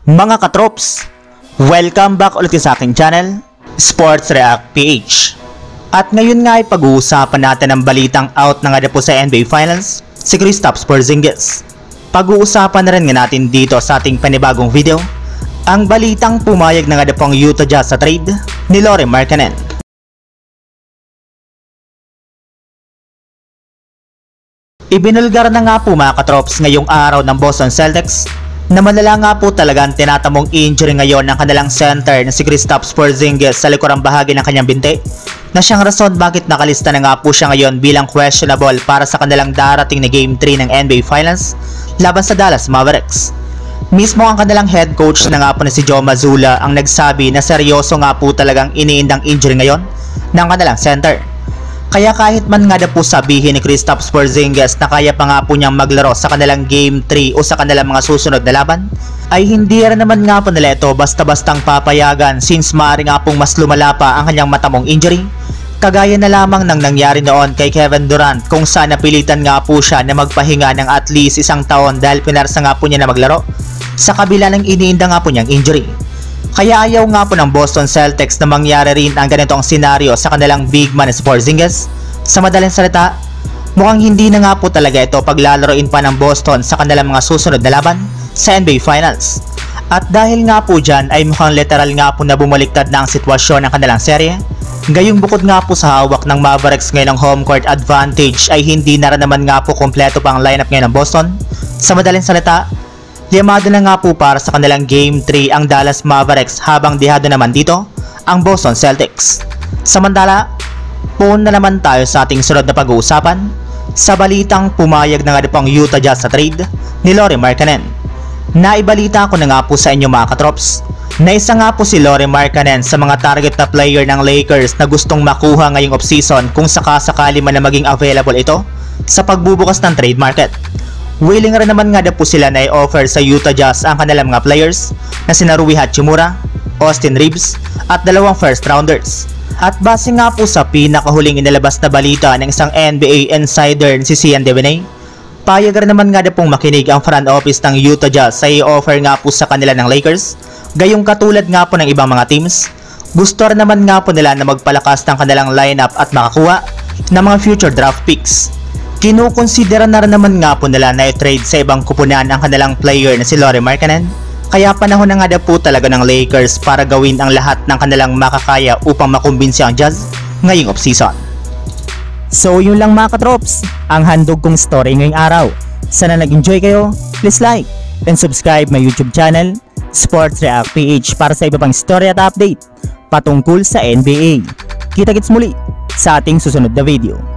Mga katrops, welcome back ulit sa aking channel, Sports React PH. At ngayon nga ay pag-uusapan natin ang balitang out na nga po sa NBA Finals, si Kristaps Porzingis. Pag-uusapan na rin nga natin dito sa ating panibagong video, ang balitang pumayag na nga po ang Utah Jazz sa trade ni Lauri Markkanen. Ibinulgar na nga po mga katrops ngayong araw ng Boston Celtics na malala nga po talaga ang tinatamong injury ngayon ng kanilang center na si Kristaps Porzingis sa likurang bahagi ng kanyang binti, na siyang rason bakit nakalista na nga po siya ngayon bilang questionable para sa kanilang darating na Game 3 ng NBA Finals laban sa Dallas Mavericks. Mismo ang kanilang head coach na nga po na si Joe Mazzulla ang nagsabi na seryoso nga po talagang iniindang injury ngayon ng kanilang center. Kaya kahit man nga po sabihin ni Kristaps Porzingis na kaya pa nga po niyang maglaro sa kanilang Game 3 o sa kanilang mga susunod na laban, ay hindi rin naman nga po nila ito basta-bastang papayagan since maaari nga pong mas lumala pa ang kanyang matamong injury, kagaya na lamang ng nangyari noon kay Kevin Durant kung saan napilitan nga po siya na magpahinga ng at least isang taon dahil pinarsa nga po niya na maglaro sa kabila ng iniinda nga po niyang injury. Kaya ayaw nga po ng Boston Celtics na mangyari rin ang ganitong senaryo sa kanilang big man si Porzingis. Sa madaling salita, mukhang hindi na nga po talaga ito paglalaroin pa ng Boston sa kanilang mga susunod na laban sa NBA Finals. At dahil nga po dyan ay mukhang literal nga po na bumaliktad na ang sitwasyon ng kanilang serye. Gayong bukod nga po sa hawak ng Mavericks ngayon ng home court advantage ay hindi na rin naman nga po kompleto pa ang lineup ngayon ng Boston. Sa madaling salita, liyamado na nga po para sa kanilang Game 3 ang Dallas Mavericks habang dihado naman dito ang Boston Celtics. Samantala, puun na naman tayo sa ating sunod na pag-uusapan sa balitang pumayag na nga po ang Utah Jazz sa trade ni Lauri Markkanen. Naibalita ko na nga po sa inyo mga katrops na isa nga po si Lauri Markkanen sa mga target na player ng Lakers na gustong makuha ngayong offseason kung sakasakali man na maging available ito sa pagbubukas ng trade market. Willing rin naman nga po sila na i-offer sa Utah Jazz ang kanilang mga players na sina Rui Hachimura, Austin Reeves at 2 first rounders. At base nga po sa pinakahuling inilabas na balita ng isang NBA insider si Cian Devaney, payag rin naman nga pong makinig ang front office ng Utah Jazz sa i-offer nga po sa kanila ng Lakers. Gayong katulad nga po ng ibang mga teams, gusto rin naman nga po nila na magpalakas ng kanilang lineup at makakuha ng mga future draft picks. Kinukonsidera na rin naman nga po nila na i-trade sa ibang kupunan ang kanilang player na si Lauri Markkanen. Kaya panahon na nga po talaga ng Lakers para gawin ang lahat ng kanilang makakaya upang makumbinsi ang Jazz ngayong offseason. So yun lang mga katrops, ang handog kong story ngayong araw. Sana nag-enjoy kayo, please like and subscribe my YouTube channel, Sports React PH, para sa iba pang story at update patungkol sa NBA. Kita-kits muli sa ating susunod na video.